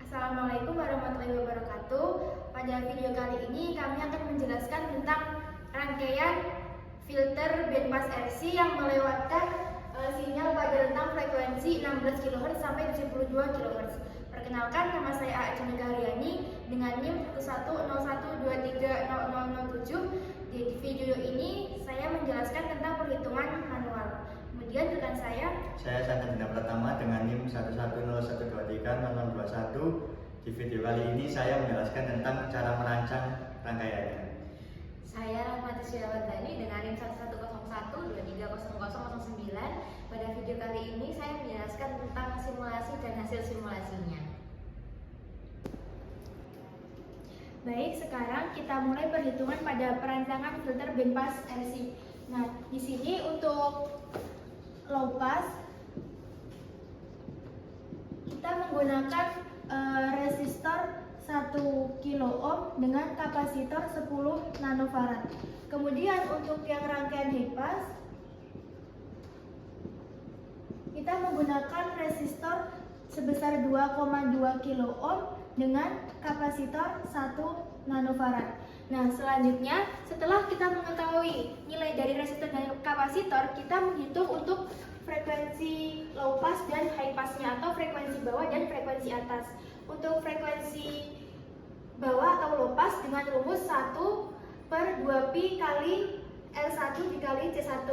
Assalamualaikum warahmatullahi wabarakatuh. Pada video kali ini kami akan menjelaskan tentang rangkaian filter bandpass RC yang melewatkan sinyal pada rentang frekuensi 16 kHz sampai 72 kHz. Perkenalkan, nama saya Aa Junika Haryani dengan NIM 11012300007. Di video ini saya menjelaskan tentang perhitungan manual. Kemudian rekan saya Sandra Pratama dengan NIM 11012300021. Di video kali ini saya menjelaskan tentang cara merancang rangkaiannya. Saya Rahmati Syawardani dengan NIM 11012300009. Pada video kali ini saya menjelaskan tentang simulasi dan hasil simulasinya. Baik, sekarang kita mulai perhitungan pada perancangan filter bandpass RC. Nah, di sini untuk low pass kita menggunakan resistor 1 kilo ohm dengan kapasitor 10 nanofarad. Kemudian untuk yang rangkaian high pass kita menggunakan resistor sebesar 2,2 kilo ohm dengan kapasitor 1 nanofarad. Nah, selanjutnya setelah kita mengetahui nilai dari resistor dan kapasitor, kita menghitung untuk frekuensi low pass dan high passnya atau frekuensi bawah dan frekuensi atas. Untuk frekuensi bawah atau low pass dengan rumus 1/2pi kali L1 dikali C1.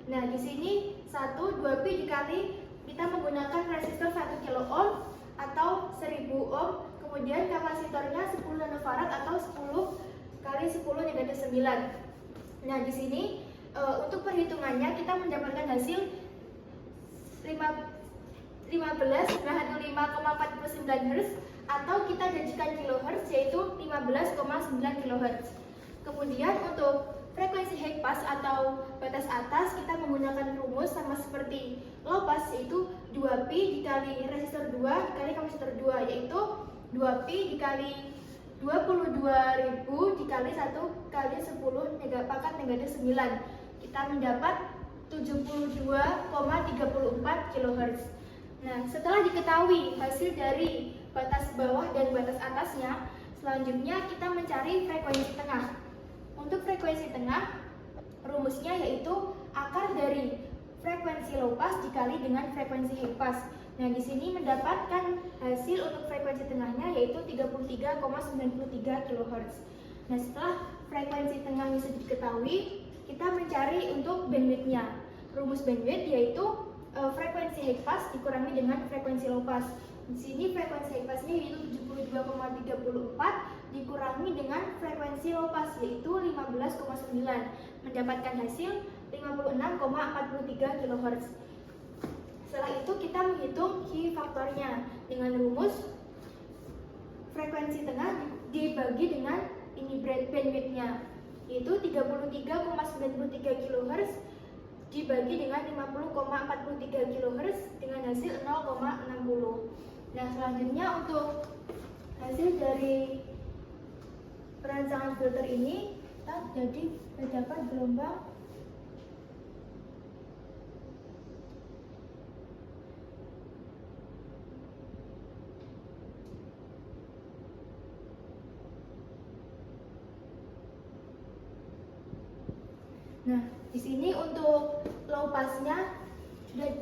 Nah, di sini 2pi dikali kita menggunakan resistor 1 kilo ohm atau 1000 ohm, kemudian kapasitornya 10 nanofarad atau 10 kali 10 negatif 9. Nah, di sini untuk perhitungannya kita mendapatkan hasil 15,49 Hz atau kita janjikan kilohertz yaitu 15,9 kHz. Kemudian untuk frekuensi high pass atau batas atas kita menggunakan rumus sama seperti low pass yaitu 2pi dikali resistor 2 dikali kapasitor 2 yaitu 2pi dikali 22.000 dikali 1 kali 10 pangkat negatif 9. Kita mendapat 72,34 kHz. Nah, setelah diketahui hasil dari batas bawah dan batas atasnya, selanjutnya kita mencari frekuensi tengah. Untuk frekuensi tengah, rumusnya yaitu akar dari frekuensi low pass dikali dengan frekuensi high pass. Nah, di sini mendapatkan hasil untuk frekuensi tengahnya yaitu 33,93 kHz. Nah, setelah frekuensi tengahnya sudah diketahui, kita mencari untuk bandwidth-nya. Rumus bandwidth yaitu frekuensi high pass dikurangi dengan frekuensi low pass. Di sini frekuensi high pass-nya yaitu 72,34 dikurangi dengan frekuensi low pass yaitu 15,9, mendapatkan hasil 56,43 kHz. Setelah itu kita menghitung key faktornya dengan rumus frekuensi tengah dibagi dengan ini bandwidth-nya yaitu 33,93 kHz dibagi dengan 50,43 kHz dengan hasil 0,60. Nah, selanjutnya untuk hasil dari perancangan filter ini jadi terdapat gelombang Nah, di sini untuk low pass-nya sudah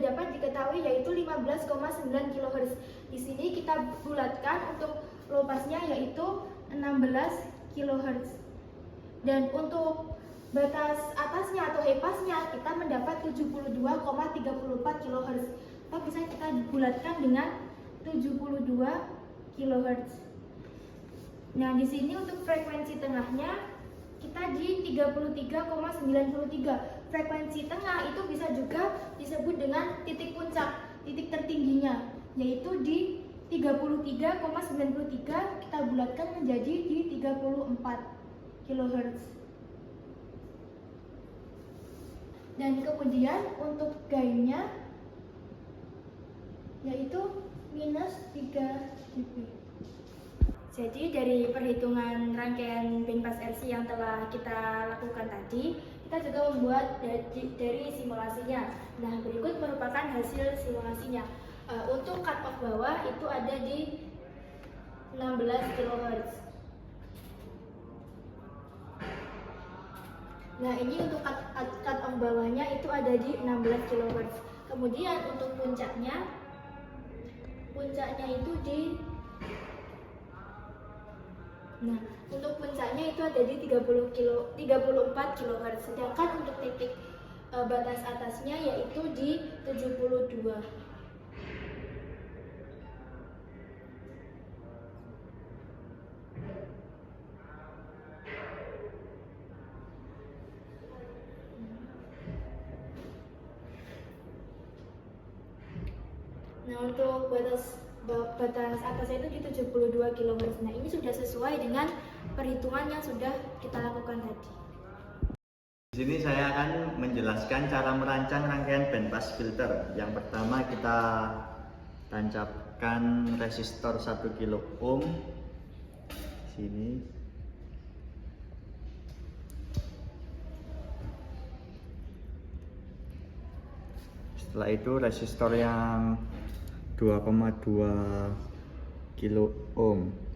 dapat diketahui yaitu 15,9 kHz. Di sini kita bulatkan untuk low pass-nya yaitu 16 kHz. Dan untuk batas atasnya atau high pass-nya kita mendapat 72,34 kHz. Atau bisa kita bulatkan dengan 72 kHz. Nah, di sini untuk frekuensi tengahnya kita di 33,93. Frekuensi tengah itu bisa juga disebut dengan titik puncak, titik tertingginya, yaitu di 33,93 kita bulatkan menjadi di 34 kHz. Dan kemudian untuk gainnya yaitu minus 3 dB. Jadi dari perhitungan rangkaian bandpass RC yang telah kita lakukan tadi, kita juga membuat dari simulasinya. Nah, berikut merupakan hasil simulasinya. Untuk cut off bawah itu ada di 16 kHz. Nah, ini untuk cut off bawahnya itu ada di 16 kHz. Kemudian untuk puncaknya itu di untuk puncaknya itu ada di 34 kHz. Sedangkan untuk titik batas atasnya yaitu di 72. Nah, untuk batas atasnya itu di 72 kHz. Nah, ini sudah sesuai dengan perhitungan yang sudah kita lakukan tadi. Di sini saya akan menjelaskan cara merancang rangkaian bandpass filter. Yang pertama kita tancapkan resistor 1 kilo ohm sini. Setelah itu resistor yang 2,2 kilo ohm.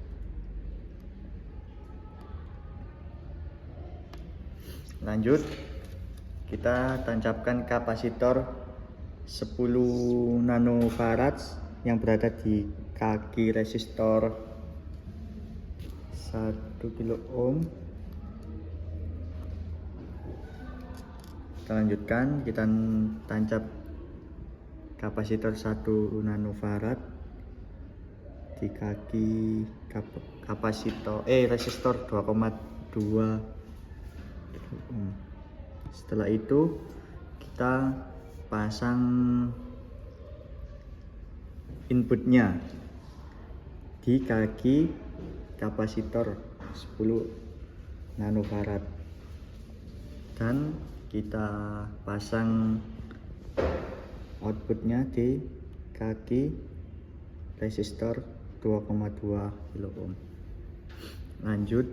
Lanjut, kita tancapkan kapasitor 10 nanofarad yang berada di kaki resistor 1 kilo ohm. Kita lanjutkan, kita tancap kapasitor 1 nanofarad di kaki resistor 2,2. Setelah itu kita pasang inputnya di kaki kapasitor 10 nanofarad dan kita pasang outputnya di kaki resistor 2,2 kilo ohm. Lanjut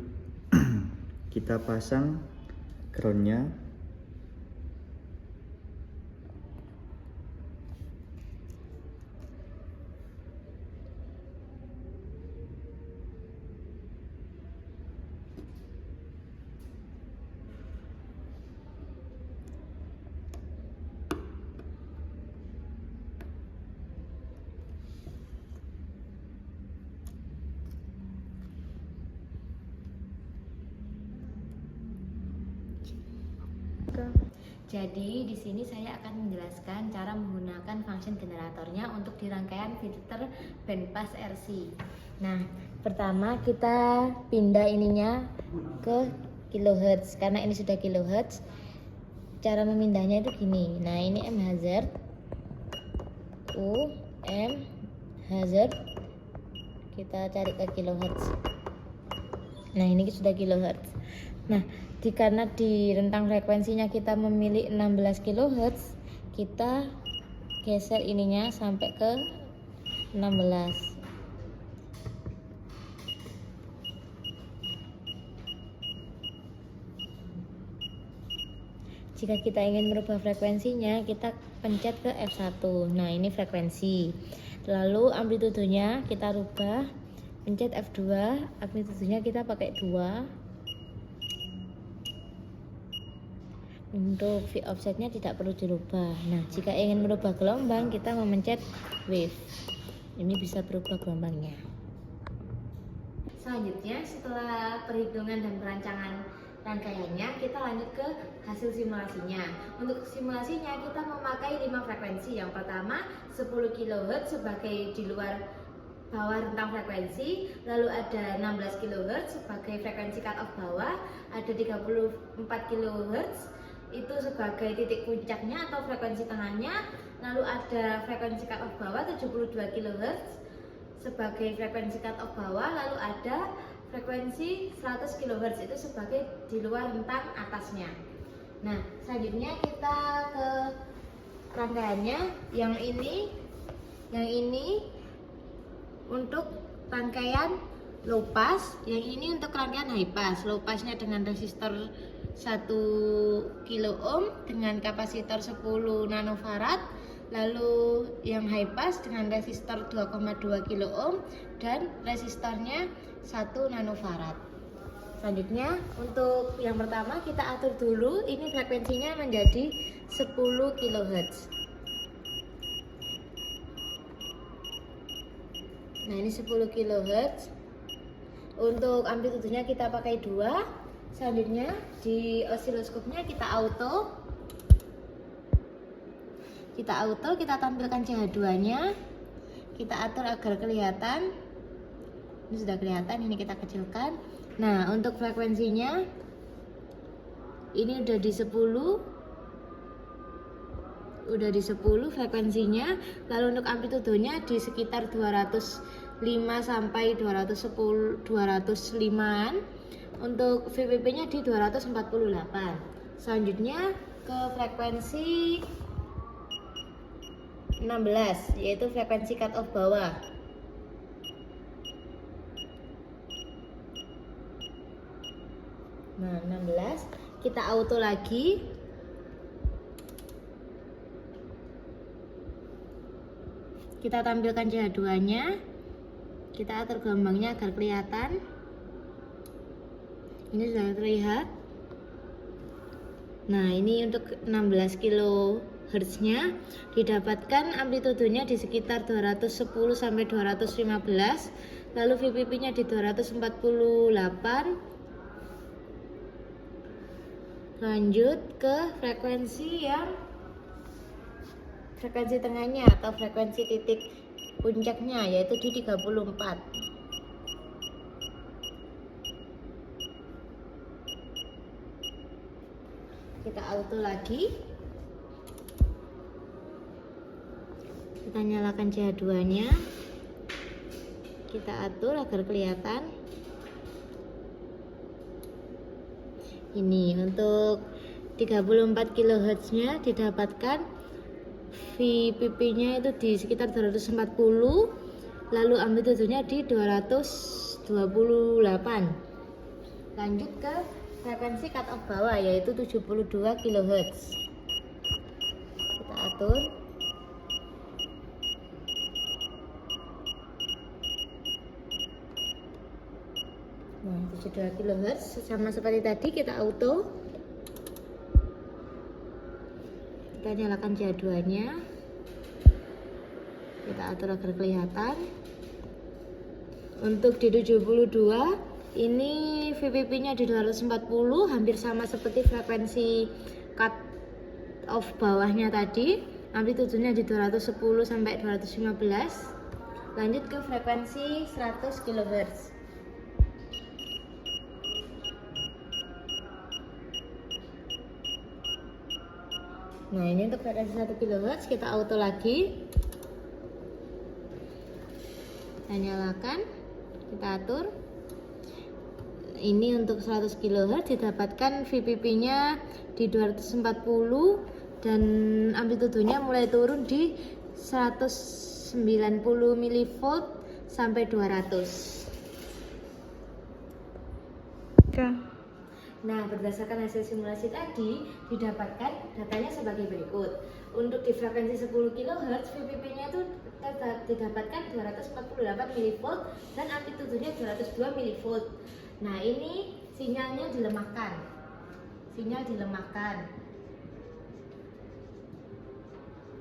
kita pasang groundnya Jadi di sini saya akan menjelaskan cara menggunakan function generatornya untuk di rangkaian filter bandpass RC. Nah, pertama kita pindah ininya ke kilohertz karena ini sudah kilohertz. Cara memindahnya itu gini. Nah, ini M hazard, U, M hazard. Kita cari ke kilohertz. Nah, ini sudah kilohertz. Nah, karena di rentang frekuensinya kita memilih 16 kHz, kita geser ininya sampai ke 16. Jika kita ingin merubah frekuensinya, kita pencet ke F1. Nah, ini frekuensi. Lalu amplitudenya kita rubah, pencet F2, amplitudenya kita pakai 2. Untuk V offsetnya tidak perlu dirubah. Nah, jika ingin merubah gelombang, kita memencet wave. Ini bisa berubah gelombangnya. Selanjutnya, setelah perhitungan dan perancangan rangkaiannya, kita lanjut ke hasil simulasinya. Untuk simulasinya, kita memakai 5 frekuensi. Yang pertama, 10 kHz sebagai di luar bawah rentang frekuensi, lalu ada 16 kHz sebagai frekuensi cut off bawah, ada 34 kHz itu sebagai titik puncaknya atau frekuensi tengahnya, lalu ada frekuensi cut off bawah 72 kHz sebagai frekuensi cut off bawah, lalu ada frekuensi 100 kHz itu sebagai di luar rentang atasnya. Nah, selanjutnya kita ke rangkaiannya. Yang ini untuk rangkaian low pass, yang ini untuk rangkaian high pass. Low passnya dengan resistor 1 kilo ohm dengan kapasitor 10 nanofarad, lalu yang high pass dengan resistor 2,2 kilo ohm dan resistornya 1 nanofarad. Selanjutnya untuk yang pertama kita atur dulu ini frekuensinya menjadi 10 kHz. Nah ini 10 kHz. Untuk amplitudenya kita pakai 2. Selanjutnya di osiloskopnya kita auto, kita tampilkan CH2-nya, kita atur agar kelihatan. Ini sudah kelihatan, ini kita kecilkan. Nah, untuk frekuensinya ini udah di 10 frekuensinya. Lalu untuk amplitudenya di sekitar 205 sampai 205-an. Untuk VPP-nya di 248. Selanjutnya ke frekuensi 16, yaitu frekuensi cut off bawah. Nah, 16 kita auto lagi. Kita tampilkan CH2-nya. Kita atur gelombangnya agar kelihatan. Ini sudah terlihat. Nah, ini untuk 16 kHz nya didapatkan amplitudenya di sekitar 210 sampai 215. Lalu VPP-nya di 248. Lanjut ke frekuensi tengahnya atau frekuensi titik puncaknya, yaitu di 34. Kita auto lagi, kita nyalakan CH2-nya, kita atur agar kelihatan. Ini untuk 34 kHz nya didapatkan VPP-nya itu di sekitar 240, lalu amplitudenya di 228. Lanjut ke frekuensi cut off bawah, yaitu 72 kHz. Kita atur. Nah, 72 kHz sama seperti tadi, kita auto. Kita nyalakan CH2-nya. Kita atur agar kelihatan. Untuk di 72 ini VPP-nya di 240, hampir sama seperti frekuensi cut off bawahnya tadi. Amplitudenya di 210 sampai 215. Lanjut ke frekuensi 100 kHz. Nah, ini untuk frekuensi 1 kHz, kita auto lagi. Kita nyalakan, kita atur. Ini untuk 100 kHz didapatkan VPP-nya di 240 dan amplitudenya mulai turun di 190 mV sampai 200. Nah, berdasarkan hasil simulasi tadi didapatkan datanya sebagai berikut. Untuk di frekuensi 10 kHz VPP-nya itu didapatkan 248 mV dan amplitudenya 202 mV. Nah, ini sinyalnya dilemahkan.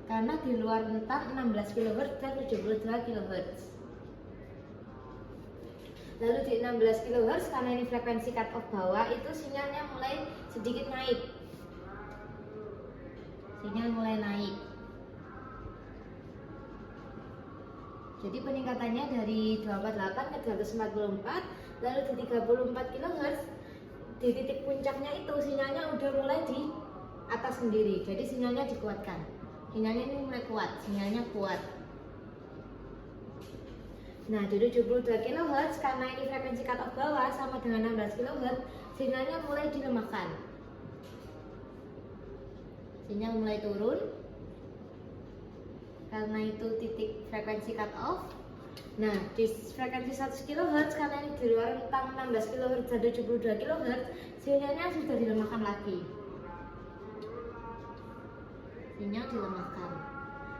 Karena di luar rentang 16 kHz dan 72 kHz. Lalu di 16 kHz, karena ini frekuensi cut off bawah, itu sinyalnya mulai sedikit naik. Jadi peningkatannya dari 248 ke 244, lalu di 34 kHz, di titik puncaknya itu sinyalnya udah mulai di atas sendiri. Jadi sinyalnya dikuatkan. Sinyalnya ini mulai kuat, sinyalnya kuat. Nah, di 72 kHz karena ini frekuensi cut off bawah sama dengan 16 kHz, sinyalnya mulai dilemahkan. Sinyal mulai turun karena itu titik frekuensi cut off. Nah, di frekuensi 100 kHz karena ini di luar rentang 16 kHz dan 72 kHz, sinyalnya sudah dilemahkan lagi. Sinyal dilemahkan.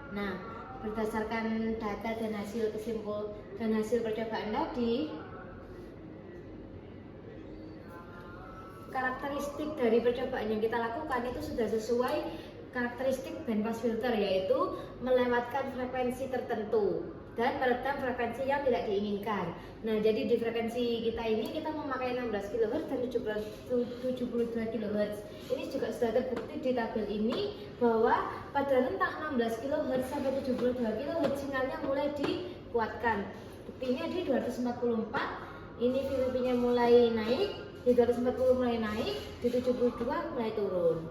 Nah, berdasarkan data dan hasil percobaan tadi, karakteristik dari percobaan yang kita lakukan itu sudah sesuai karakteristik bandpass filter, yaitu melewatkan frekuensi tertentu dan meredam frekuensi yang tidak diinginkan. Nah, jadi di frekuensi kita ini kita memakai 16 kHz dan 72 kHz. Ini juga sudah terbukti di tabel ini bahwa pada rentang 16 kHz sampai 72 kHz sinyalnya mulai dikuatkan. Buktinya di 244 ini VPP-nya mulai naik, di 240 mulai naik, di 72 mulai turun.